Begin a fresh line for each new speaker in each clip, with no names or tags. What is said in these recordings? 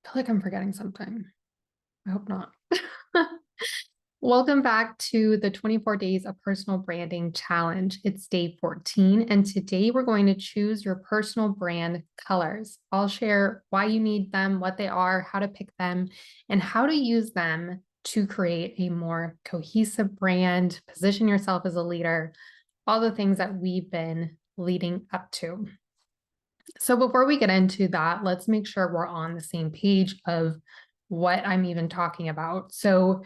I feel like I'm forgetting something. I hope not. Welcome back to the 24 Days of Personal Branding Challenge. It's day 14, and today we're going to choose your personal brand colors. I'll share why you need them, what they are, how to pick them, and how to use them to create a more cohesive brand, position yourself as a leader, all the things that we've been leading up to. So before we get into that, let's make sure we're on the same page of what I'm even talking about. So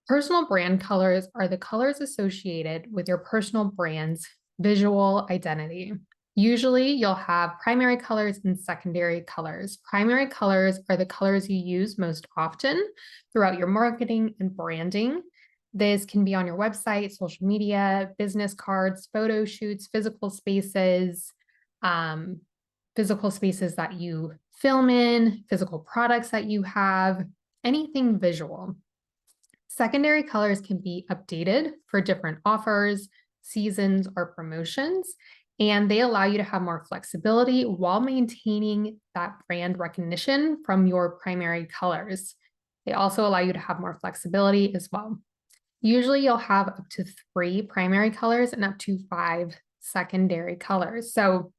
personal brand colors are the colors associated with your personal brand's visual identity. Usually you'll have primary colors and secondary colors. Primary colors are the colors you use most often throughout your marketing and branding. This can be on your website, social media, business cards, photo shoots, physical spaces that you film in, physical products that you have, anything visual. Secondary colors can be updated for different offers, seasons, or promotions, and they allow you to have more flexibility while maintaining that brand recognition from your primary colors. They also allow you to have more flexibility as well. Usually you'll have up to 3 primary colors and up to 5 secondary colors. So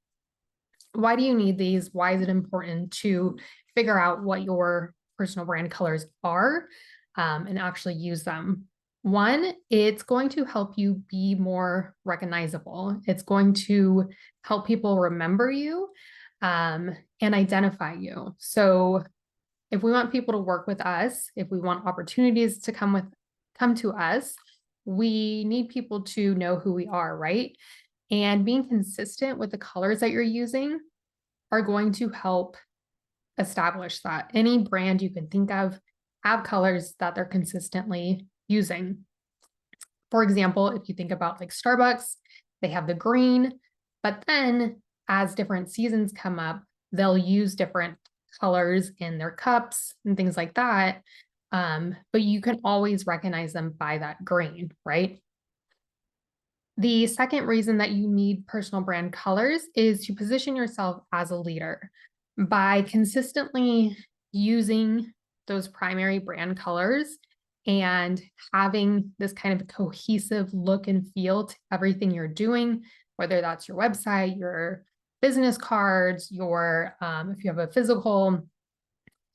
why do you need these? Why is it important to figure out what your personal brand colors are and actually use them? One, it's going to help you be more recognizable. It's going to help people remember you and identify you. So if we want people to work with us, if we want opportunities to come to us, we need people to know who we are, right? And being consistent with the colors that you're using are going to help establish that. Any brand you can think of have colors that they're consistently using. For example, if you think about like Starbucks, they have the green, but then as different seasons come up, they'll use different colors in their cups and things like that. But you can always recognize them by that green, right? The second reason that you need personal brand colors is to position yourself as a leader. By consistently using those primary brand colors and having this kind of cohesive look and feel to everything you're doing, whether that's your website, your business cards, your if you have a physical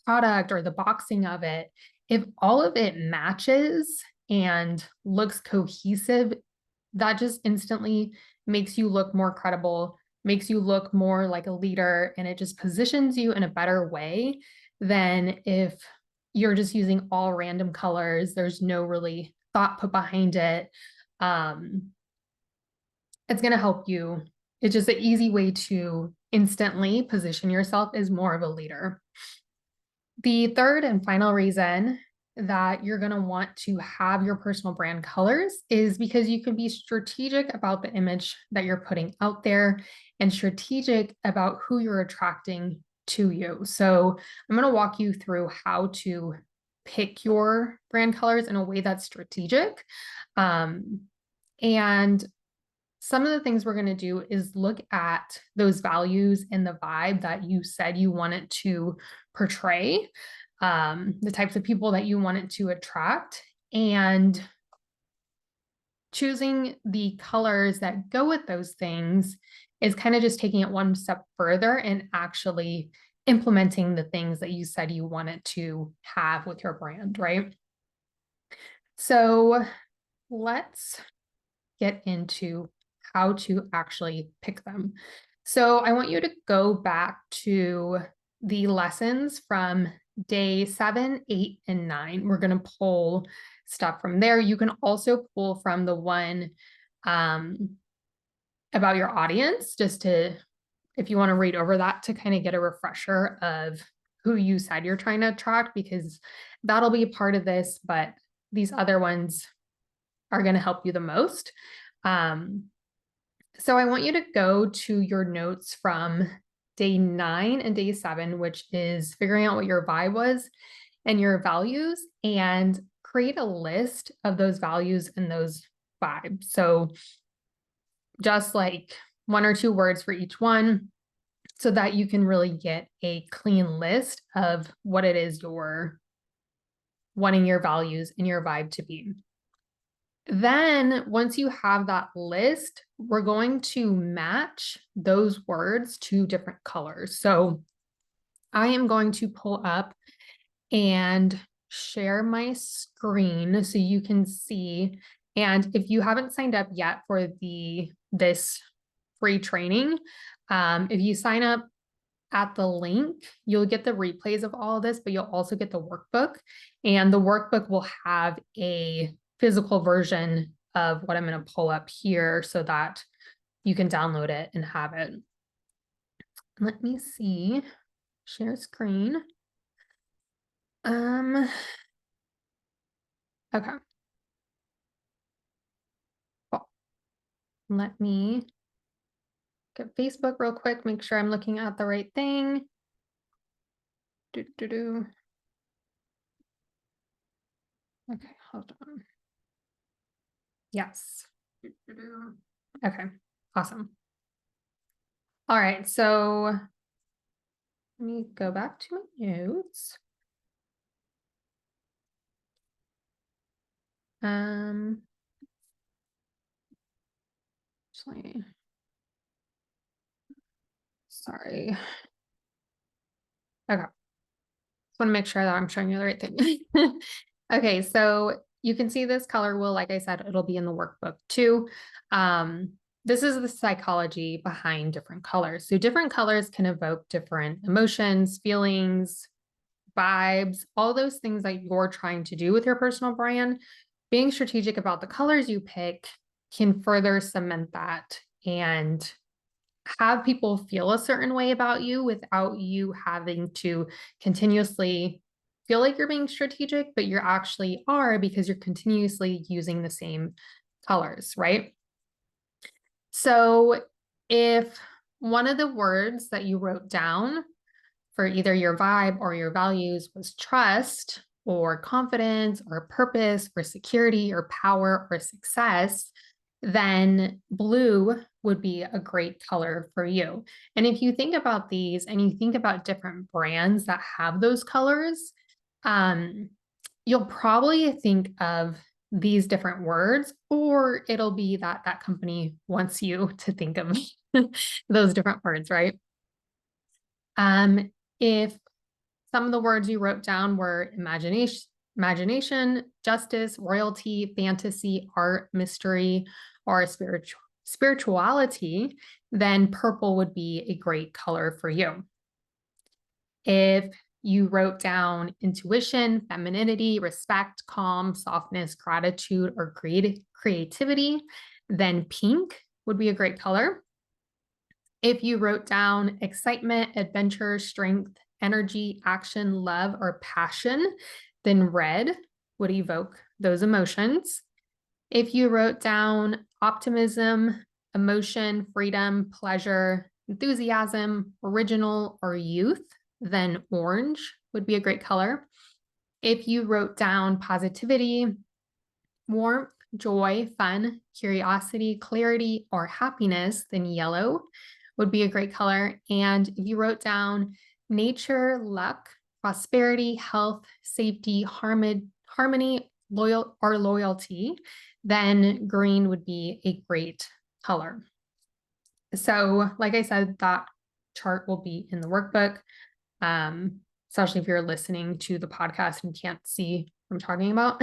product or the boxing of it, if all of it matches and looks cohesive, that just instantly makes you look more credible, makes you look more like a leader, and it just positions you in a better way than if you're just using all random colors. There's no really thought put behind it. It's going to help you. It's just an easy way to instantly position yourself as more of a leader. The third and final reason that you're going to want to have your personal brand colors is because you can be strategic about the image that you're putting out there and strategic about who you're attracting to you. So I'm going to walk you through how to pick your brand colors in a way that's strategic. And some of the things we're going to do is look at those values and the vibe that you said you wanted to portray, the types of people that you wanted to attract, and choosing the colors that go with those things is kind of just taking it one step further and actually implementing the things that you said you wanted to have with your brand, right? So let's get into how to actually pick them. So I want you to go back to the lessons from day 7, 8, and 9. We're going to pull stuff from there. You can also pull from the one about your audience, just to, if you want to read over that, to kind of get a refresher of who you said you're trying to attract, because that'll be a part of this, but these other ones are going to help you the most. So I want you to go to your notes from day 9 and day 7, which is figuring out what your vibe was and your values, and create a list of those values and those vibes. So just like 1 or 2 words for each one. so that you can really get a clean list of what it is you're wanting your values and your vibe to be. Then once you have that list, we're going to match those words to different colors. So I am going to pull up and share my screen so you can see. And if you haven't signed up yet for this free training, if you sign up at the link, you'll get the replays of all of this, but you'll also get the workbook. And the workbook will have a physical version of what I'm going to pull up here so that you can download it and have it. Let me see. Share screen. Okay. Cool. Let me get Facebook real quick, make sure I'm looking at the right thing. Okay, hold on. Yes. Okay, awesome. All right, so let me go back to my notes. Actually, sorry. Okay. Just want to make sure that I'm showing you the right thing. Okay, so you can see this color wheel, like I said, it'll be in the workbook too. This is the psychology behind different colors. So different colors can evoke different emotions, feelings, vibes, all those things that you're trying to do with your personal brand. Being strategic about the colors you pick can further cement that and have people feel a certain way about you without you having to continuously feel like you're being strategic, but you actually are because you're continuously using the same colors, right? So if one of the words that you wrote down for either your vibe or your values was trust or confidence or purpose or security or power or success, then blue would be a great color for you. And if you think about these and you think about different brands that have those colors, you'll probably think of these different words, or it'll be that that company wants you to think of those different words, right? If some of the words you wrote down were imagination, justice, royalty, fantasy, art, mystery, or spirituality, then purple would be a great color for you. If you wrote down intuition, femininity, respect, calm, softness, gratitude, or creativity, then pink would be a great color. If you wrote down excitement, adventure, strength, energy, action, love, or passion, then red would evoke those emotions. If you wrote down optimism, emotion, freedom, pleasure, enthusiasm, original, or youth, then orange would be a great color. If you wrote down positivity, warmth, joy, fun, curiosity, clarity, or happiness, then yellow would be a great color. And if you wrote down nature, luck, prosperity, health, safety, harmony, loyalty, then green would be a great color. So like I said, that chart will be in the workbook, especially if you're listening to the podcast and can't see what I'm talking about.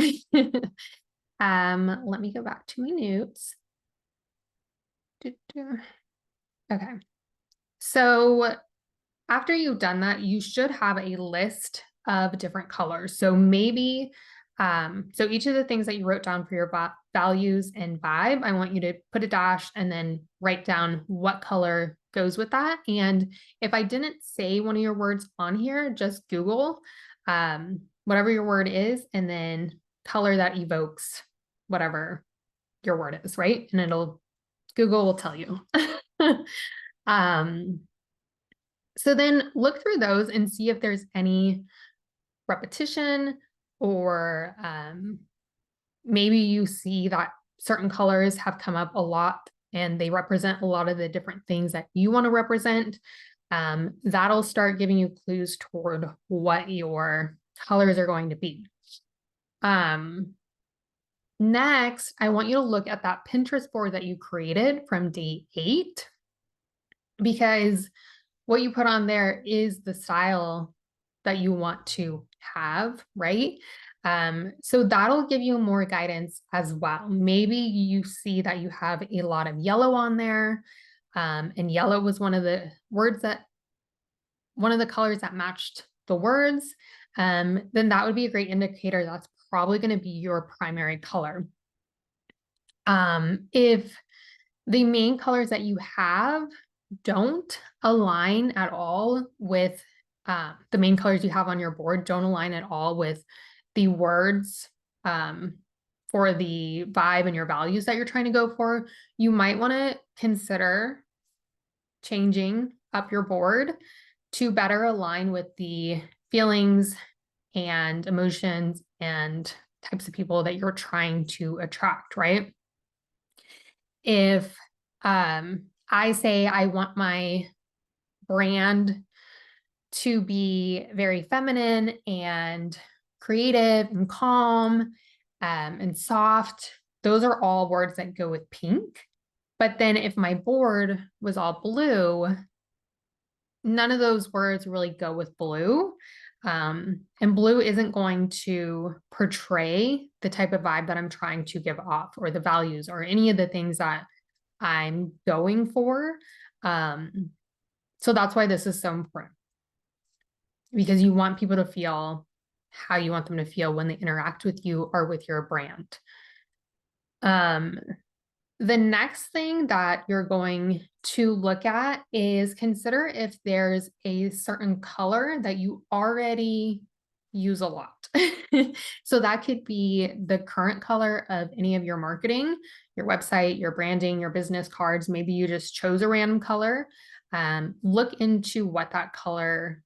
Let me go back to my notes. Okay. So after you've done that, you should have a list of different colors. So maybe, so each of the things that you wrote down for your values and vibe, I want you to put a dash and then write down what color goes with that. And if I didn't say one of your words on here, just Google whatever your word is and then color that evokes whatever your word is, right? And Google will tell you. So then look through those and see if there's any repetition or maybe you see that certain colors have come up a lot and they represent a lot of the different things that you want to represent. That'll start giving you clues toward what your colors are going to be. Next, I want you to look at that Pinterest board that you created from day 8, because what you put on there is the style that you want to have, right? So that'll give you more guidance as well. Maybe you see that you have a lot of yellow on there, and yellow was one of the colors that matched the words. Then that would be a great indicator that's probably going to be your primary color. If the main colors that you have don't align at all with the main colors you have on your board, don't align at all with the words for the vibe and your values that you're trying to go for, you might want to consider changing up your board to better align with the feelings and emotions and types of people that you're trying to attract, right? If I say I want my brand to be very feminine and creative and calm and soft, those are all words that go with pink. But then if my board was all blue, none of those words really go with blue. And blue isn't going to portray the type of vibe that I'm trying to give off, or the values, or any of the things that I'm going for. So that's why this is so important, because you want people to feel how you want them to feel when they interact with you or with your brand. The next thing that you're going to look at is consider if there's a certain color that you already use a lot. So that could be the current color of any of your marketing, your website, your branding, your business cards. Maybe you just chose a random color. Look into what that color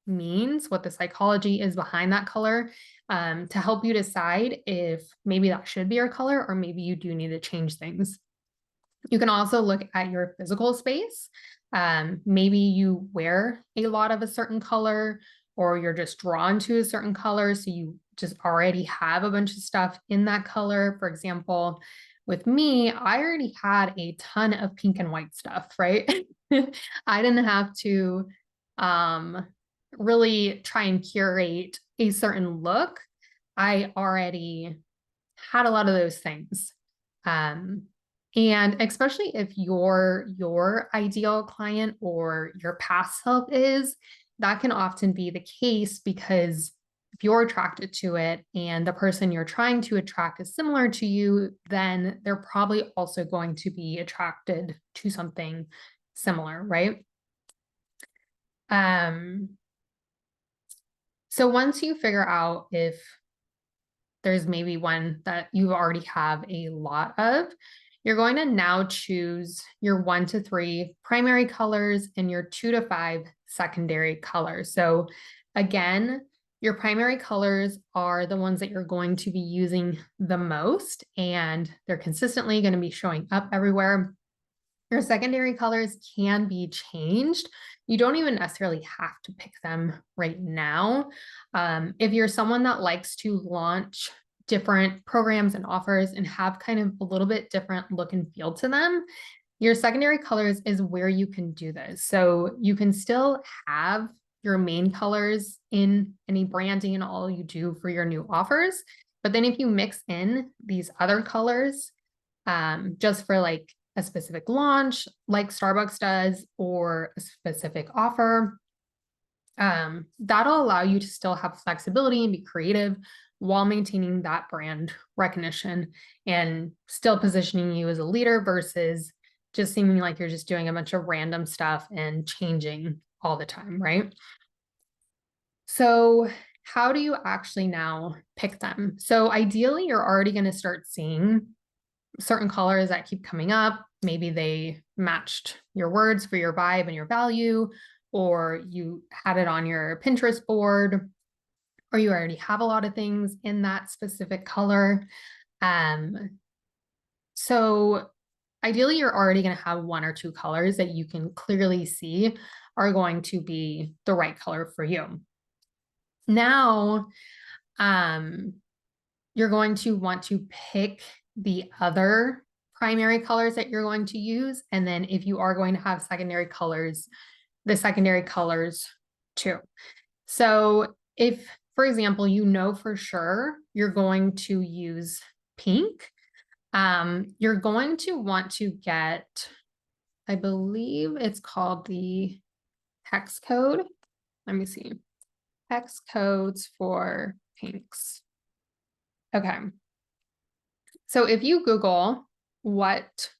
means, what the psychology is behind that color, to help you decide if maybe that should be your color, or maybe you do need to change things. You can also look at your physical space. Maybe you wear a lot of a certain color, or you're just drawn to a certain color, so you just already have a bunch of stuff in that color. For example, with me, I already had a ton of pink and white stuff, right? I didn't have to really try and curate a certain look. I already had a lot of those things. And especially if your ideal client or your past self is, that can often be the case, because if you're attracted to it and the person you're trying to attract is similar to you, then they're probably also going to be attracted to something similar, right? So once you figure out if there's maybe one that you already have a lot of, you're going to now choose your 1 to 3 primary colors and your 2 to 5 secondary colors. So again, your primary colors are the ones that you're going to be using the most, and they're consistently going to be showing up everywhere. Your secondary colors can be changed. You don't even necessarily have to pick them right now. If you're someone that likes to launch different programs and offers and have kind of a little bit different look and feel to them, your secondary colors is where you can do this. So you can still have your main colors in any branding and all you do for your new offers. But then if you mix in these other colors, just for like a specific launch, like Starbucks does, or a specific offer, that'll allow you to still have flexibility and be creative while maintaining that brand recognition and still positioning you as a leader, versus just seeming like you're just doing a bunch of random stuff and changing all the time, right? So how do you actually now pick them? So ideally, you're already going to start seeing certain colors that keep coming up. Maybe they matched your words for your vibe and your value, or you had it on your Pinterest board, or you already have a lot of things in that specific color. So ideally, you're already going to have 1 or 2 colors that you can clearly see are going to be the right color for you. Now, you're going to want to pick the other primary colors that you're going to use. And then if you are going to have secondary colors, the secondary colors too. So if, for example, you know for sure you're going to use pink, you're going to want to get, I believe it's called the hex code. Let me see. Hex codes for pinks. Okay. So if you Google what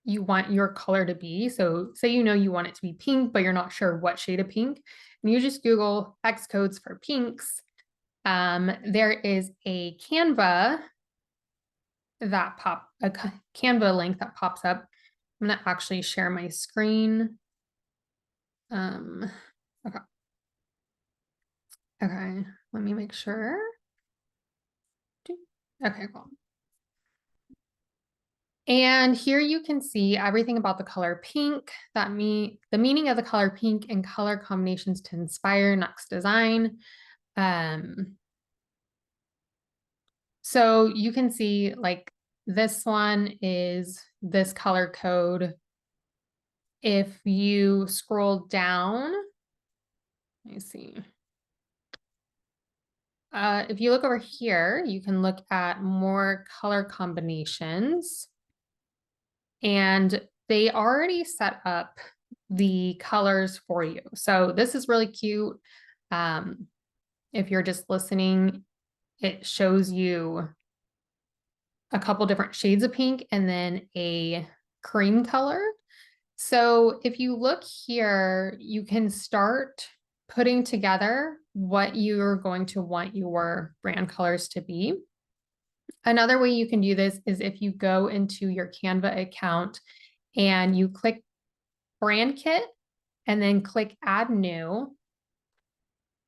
you want your color to be, so say you know you want it to be pink, but you're not sure what shade of pink, and you just Google hex codes for pinks, there is a Canva Canva link that pops up. I'm gonna actually share my screen. Okay. Okay, let me make sure. Okay, cool. And here you can see everything about the color pink, the meaning of the color pink and color combinations to inspire next design. So you can see like this one is this color code. If you scroll down, let me see. If you look over here, you can look at more color combinations. And they already set up the colors for you. So this is really cute. If you're just listening, it shows you a couple different shades of pink and then a cream color. So if you look here, you can start putting together what you're going to want your brand colors to be. Another way you can do this is if you go into your Canva account and you click brand kit and then click add new,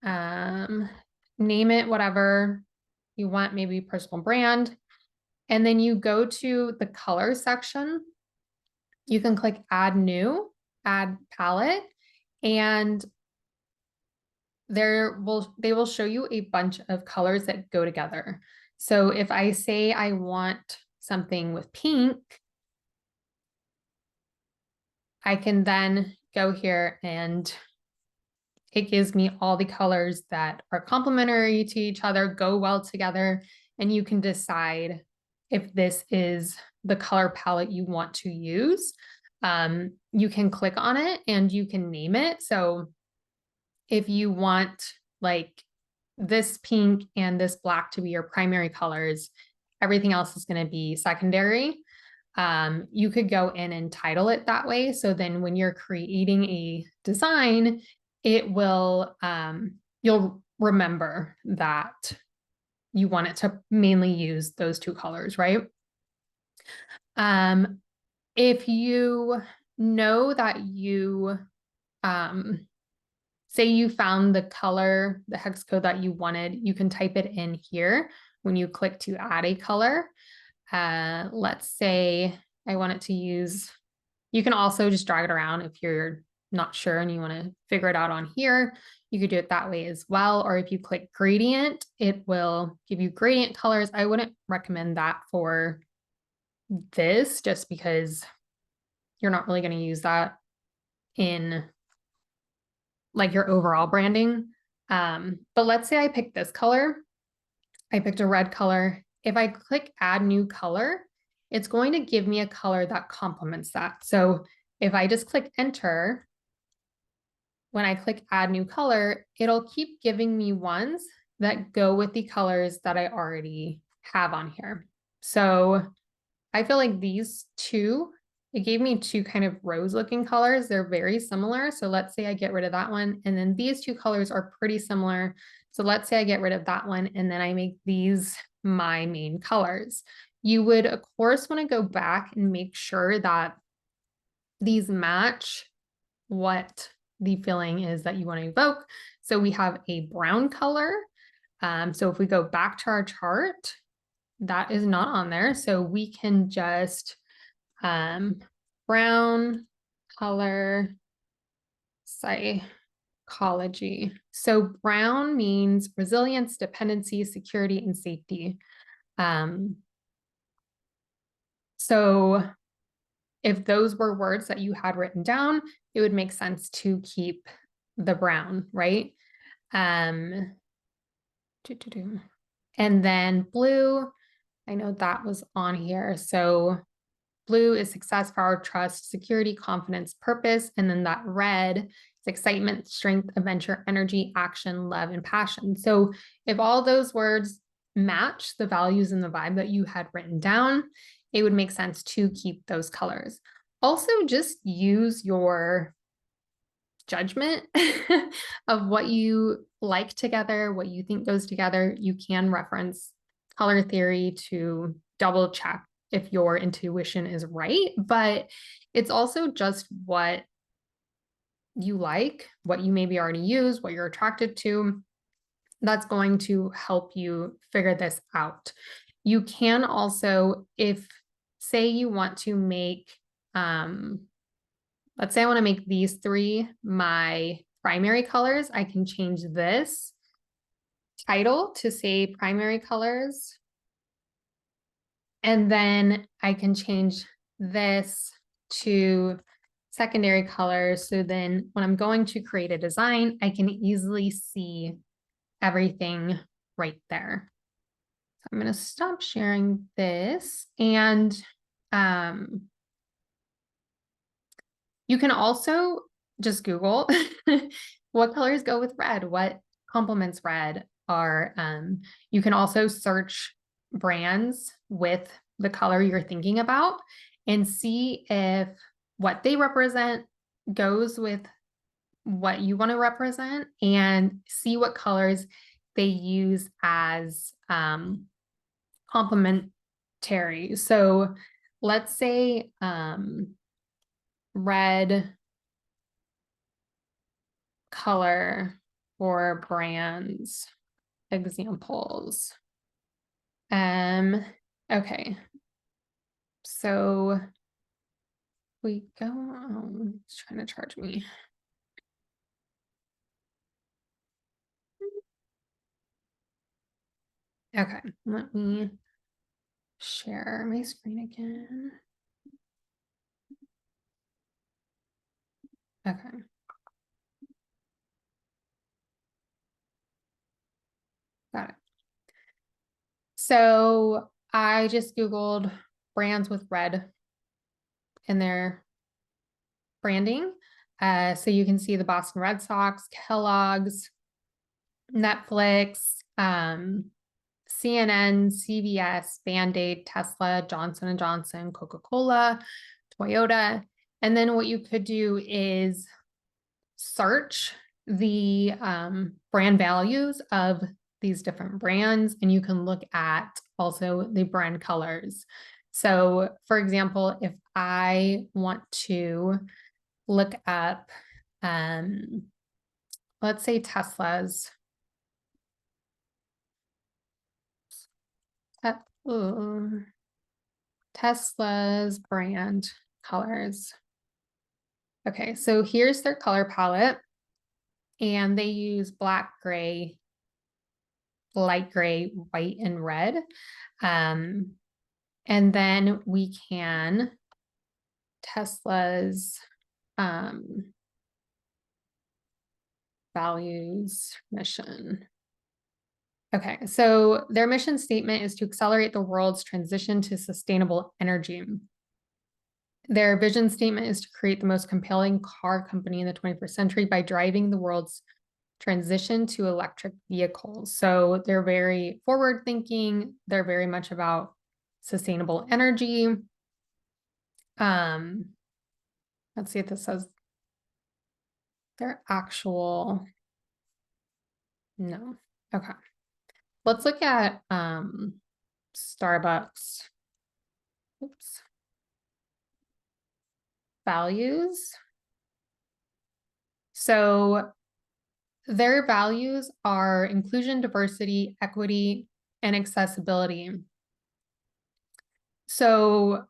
name it whatever you want, maybe personal brand. And then you go to the color section. You can click add new, add palette, and they will show you a bunch of colors that go together. So if I say I want something with pink, I can then go here and it gives me all the colors that are complementary to each other, go well together, and you can decide if this is the color palette you want to use. You can click on it and you can name it. So if you want like this pink and this black to be your primary colors, everything else is going to be secondary. You could go in and title it that way. So then when you're creating a design, it will, you'll remember that you want it to mainly use those two colors, right? If you know that you, say you found the color, the hex code that you wanted, you can type it in here when you click to add a color. Let's say I want it to use, you can also just drag it around if you're not sure and you want to figure it out on here. You could do it that way as well. Or if you click gradient, it will give you gradient colors. I wouldn't recommend that for this just because you're not really going to use that in like your overall branding. But let's say I picked this color. I picked a red color. If I click add new color, it's going to give me a color that complements that. So if I just click enter, when I click add new color, it'll keep giving me ones that go with the colors that I already have on here. So I feel like these two, it gave me two kind of rose looking colors. They're very similar. So let's say I get rid of that one. And then these two colors are pretty similar. So let's say I get rid of that one and then I make these my main colors. You would, of course, want to go back and make sure that these match what the feeling is that you want to evoke. So we have a brown color. So if we go back to our chart, that is not on there. So we can just brown, color psychology. So brown means resilience, dependency, security, and safety. So if those were words that you had written down, it would make sense to keep the brown, right? And then blue, I know that was on here. So blue is success, power, trust, security, confidence, purpose. And then that red is excitement, strength, adventure, energy, action, love, and passion. So if all those words match the values and the vibe that you had written down, it would make sense to keep those colors. Also, just use your judgment of what you like together, what you think goes together. You can reference color theory to double check if your intuition is right, but it's also just what you like, what you maybe already use, what you're attracted to. That's going to help you figure this out. You can also, if say you want to make, let's say I want to make these three my primary colors, I can change this title to say primary colors. And then I can change this to secondary colors. So then when I'm going to create a design, I can easily see everything right there. So I'm going to stop sharing this. And you can also just Google what colors go with red, what complements red are. You can also search brands with the color you're thinking about and see if what they represent goes with what you want to represent, and see what colors they use as complementary. So let's say red color for brands examples. Okay. So we go, it's trying to charge me. Okay, let me share my screen again. Okay. Got it. So I just Googled brands with red in their branding. So you can see the Boston Red Sox, Kellogg's, Netflix, CNN, CVS, Band-Aid, Tesla, Johnson & Johnson, Coca-Cola, Toyota. And then what you could do is search the brand values of these different brands, and you can look at also the brand colors. So for example, if I want to look up, let's say Tesla's, Tesla's brand colors. Okay, so here's their color palette, and they use black, gray, light gray, white, and red. And then we can Tesla's values, mission. Okay, so their mission statement is to accelerate the world's transition to sustainable energy. Their vision statement is to create the most compelling car company in the 21st century by driving the world's transition to electric vehicles. So they're very forward thinking. They're very much about sustainable energy. Let's see if this says their actual, no. Okay. Let's look at Starbucks. Oops. Values. So their values are inclusion, diversity, equity, and accessibility. So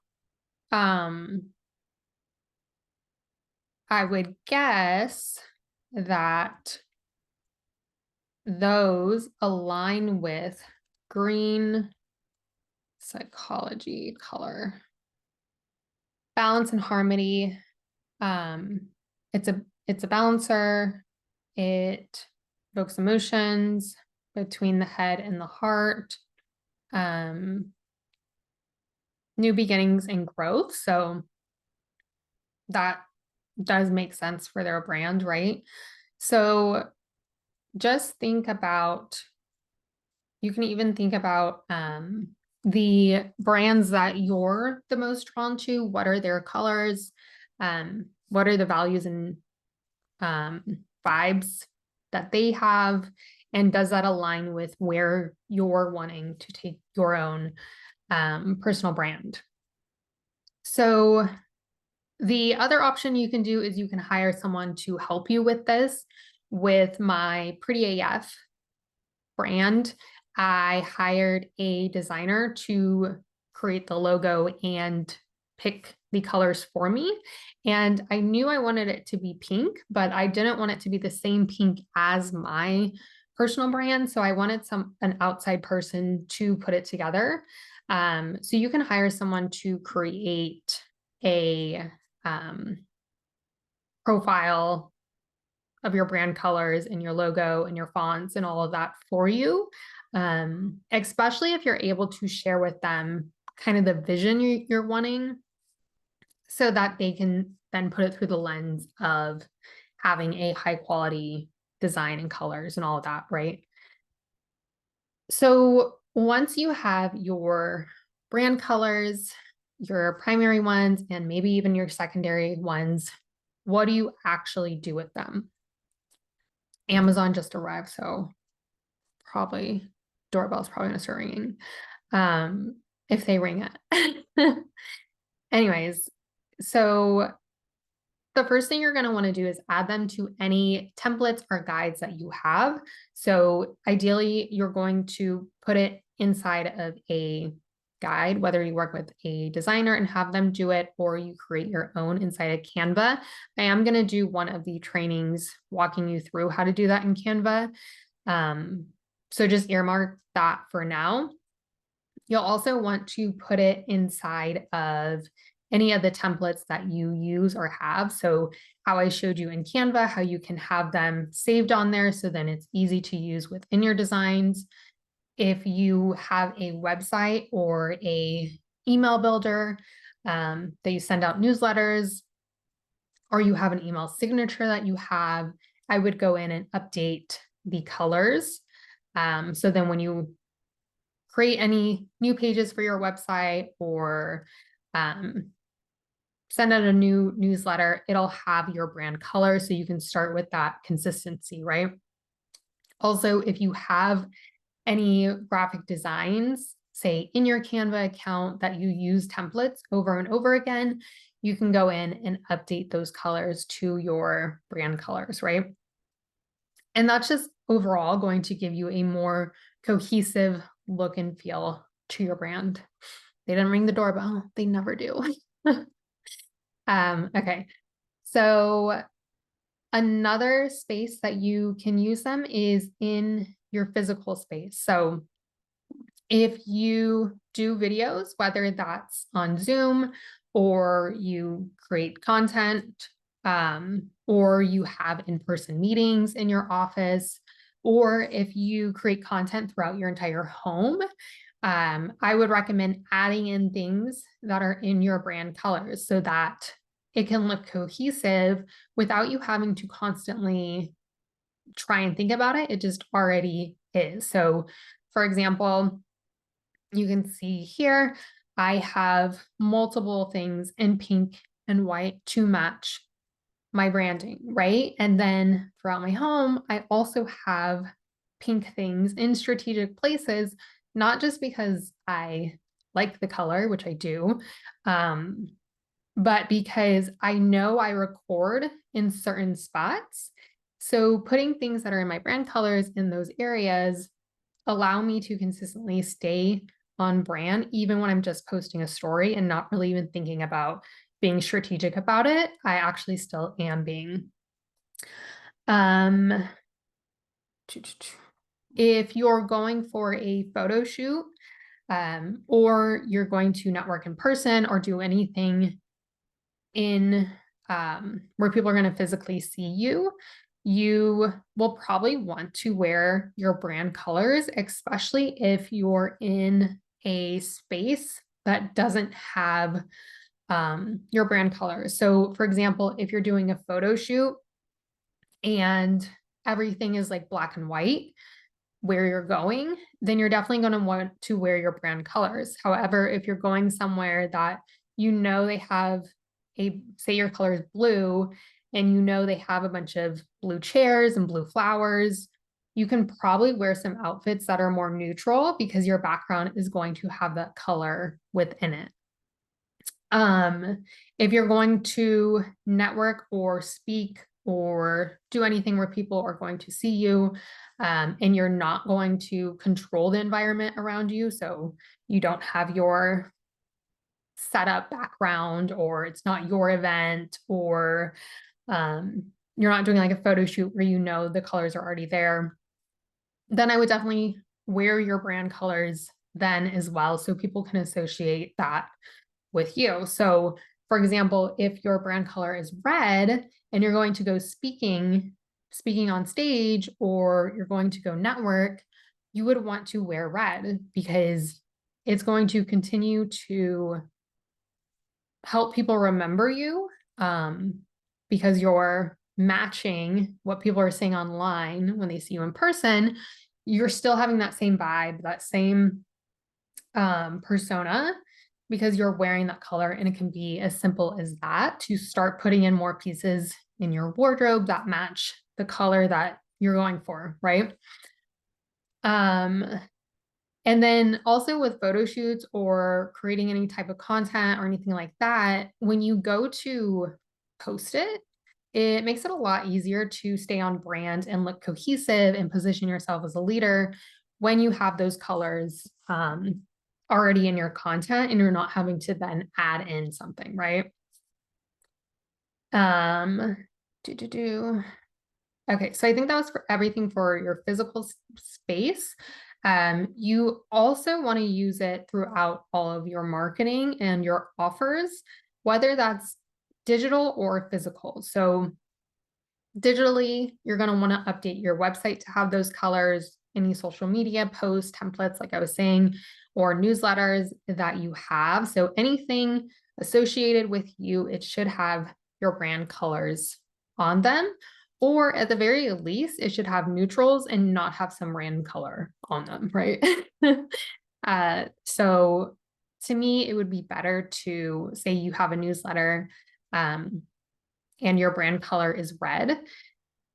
I would guess that those align with green psychology color. Balance and harmony. It's a balancer. It evokes emotions between the head and the heart. New beginnings and growth. So that does make sense for their brand, right? So just think about, you can even think about the brands that you're the most drawn to. What are their colors? What are the values and vibes that they have? And does that align with where you're wanting to take your own personal brand? So the other option you can do is you can hire someone to help you with this. With my PrettyAF brand, I hired a designer to create the logo and pick the colors for me. And I knew I wanted it to be pink, but I didn't want it to be the same pink as my personal brand. So I wanted an outside person to put it together. So you can hire someone to create a profile of your brand colors and your logo and your fonts and all of that for you. Especially if you're able to share with them kind of the vision you're wanting, so that they can then put it through the lens of having a high quality design and colors and all of that, right? So once you have your brand colors, your primary ones, and maybe even your secondary ones, what do you actually do with them? Amazon just arrived, so probably doorbell's probably gonna start ringing. If they ring it. Anyways, so the first thing you're going to want to do is add them to any templates or guides that you have. So ideally, you're going to put it inside of a guide, whether you work with a designer and have them do it, or you create your own inside of Canva. I am going to do one of the trainings walking you through how to do that in Canva. So just earmark that for now. You'll also want to put it inside of any of the templates that you use or have. So how I showed you in Canva, how you can have them saved on there, so then it's easy to use within your designs. If you have a website or a email builder that you send out newsletters, or you have an email signature that you have, I would go in and update the colors. So then when you create any new pages for your website or send out a new newsletter, it'll have your brand color, so you can start with that consistency, right? Also, if you have any graphic designs, say in your Canva account, that you use templates over and over again, you can go in and update those colors to your brand colors, right? And that's just overall going to give you a more cohesive look and feel to your brand. They didn't ring the doorbell. They never do. Okay. So another space that you can use them is in your physical space. So if you do videos, whether that's on Zoom or you create content, or you have in-person meetings in your office, or if you create content throughout your entire home, I would recommend adding in things that are in your brand colors so that it can look cohesive without you having to constantly try and think about it. It just already is. So for example, you can see here, I have multiple things in pink and white to match my branding, right? And then throughout my home, I also have pink things in strategic places, not just because I like the color, which I do, but because I know I record in certain spots. So putting things that are in my brand colors in those areas allow me to consistently stay on brand, even when I'm just posting a story and not really even thinking about being strategic about it. I actually still am being. If you're going for a photo shoot, or you're going to network in person or do anything in where people are going to physically see you, you will probably want to wear your brand colors, especially if you're in a space that doesn't have your brand colors. So for example, if you're doing a photo shoot and everything is like black and white where you're going, then you're definitely going to want to wear your brand colors. However, if you're going somewhere that you know they have say your color is blue, and you know they have a bunch of blue chairs and blue flowers, you can probably wear some outfits that are more neutral because your background is going to have that color within it. If you're going to network or speak or do anything where people are going to see you, and you're not going to control the environment around you, so you don't have your setup background, or it's not your event, or you're not doing like a photo shoot where you know the colors are already there, then I would definitely wear your brand colors then as well, so people can associate that with you. So for example, if your brand color is red and you're going to go speaking on stage, or you're going to go network, you would want to wear red because it's going to continue to help people remember you, because you're matching what people are saying online when they see you in person. You're still having that same vibe, that same persona, because you're wearing that color. And it can be as simple as that, to start putting in more pieces in your wardrobe that match the color that you're going for, right? And then also with photo shoots or creating any type of content or anything like that, when you go to post it, it makes it a lot easier to stay on brand and look cohesive and position yourself as a leader when you have those colors already in your content and you're not having to then add in something, right? Okay, so I think that was for everything for your physical space. You also want to use it throughout all of your marketing and your offers, whether that's digital or physical. So digitally, you're going to want to update your website to have those colors, any social media posts, templates, like I was saying, or newsletters that you have. So anything associated with you, it should have your brand colors on them. Or at the very least, it should have neutrals and not have some random color on them, right? So to me, it would be better to say you have a newsletter and your brand color is red,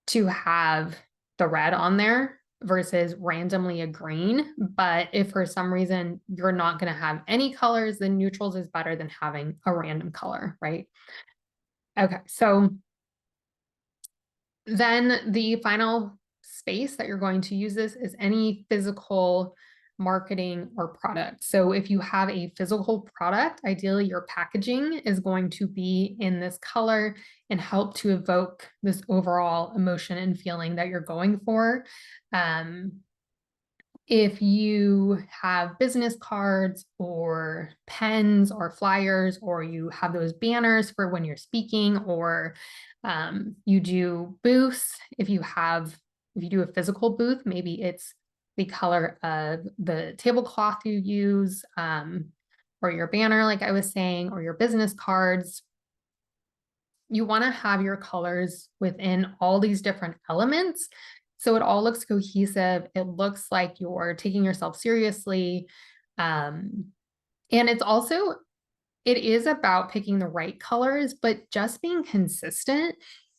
to have the red on there versus randomly a green. But if for some reason you're not going to have any colors, then neutrals is better than having a random color, right? Okay, so then the final space that you're going to use this is any physical marketing or product. So if you have a physical product, ideally your packaging is going to be in this color and help to evoke this overall emotion and feeling that you're going for. If you have business cards or pens or flyers, or you have those banners for when you're speaking, or you do booths, if you do a physical booth, maybe it's the color of the tablecloth you use, or your banner, like I was saying, or your business cards. You want to have your colors within all these different elements, so it all looks cohesive. It looks like you're taking yourself seriously. And it is about picking the right colors, but just being consistent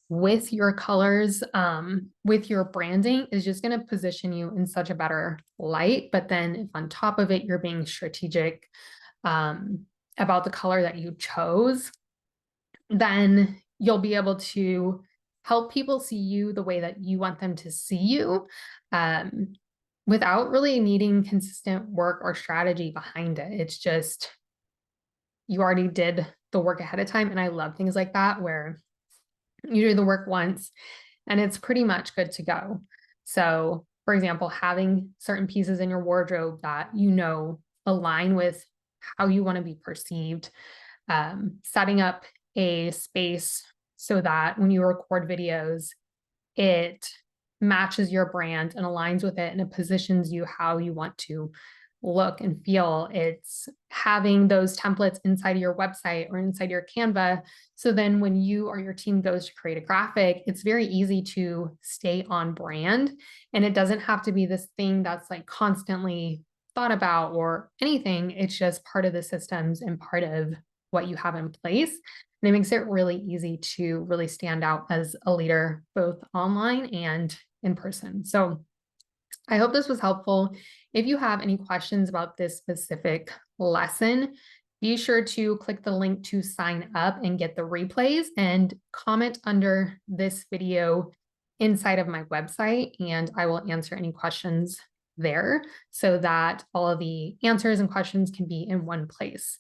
with your colors, with your branding, is just going to position you in such a better light. But then if on top of it, you're being strategic about the color that you chose, then you'll be able to help people see you the way that you want them to see you, without really needing consistent work or strategy behind it. It's just, you already did the work ahead of time. And I love things like that, where you do the work once and it's pretty much good to go. So, for example, having certain pieces in your wardrobe that align with how you want to be perceived, setting up a space so that when you record videos, it matches your brand and aligns with it, and it positions you how you want to look and feel. It's having those templates inside of your website or inside your Canva. So then when you or your team goes to create a graphic, it's very easy to stay on brand. And it doesn't have to be this thing that's like constantly thought about or anything. It's just part of the systems and part of what you have in place. And it makes it really easy to really stand out as a leader, both online and in person. So I hope this was helpful. If you have any questions about this specific lesson, be sure to click the link to sign up and get the replays, and comment under this video inside of my website, and I will answer any questions there so that all of the answers and questions can be in one place.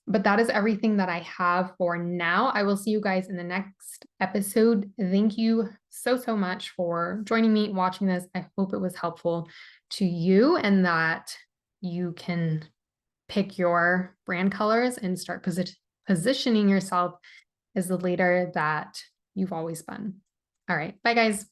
But that is everything that I have for now. I will see you guys in the next episode. Thank you so, so much for joining me, watching this. I hope it was helpful to you and that you can pick your brand colors and start positioning yourself as the leader that you've always been. All right. Bye, guys.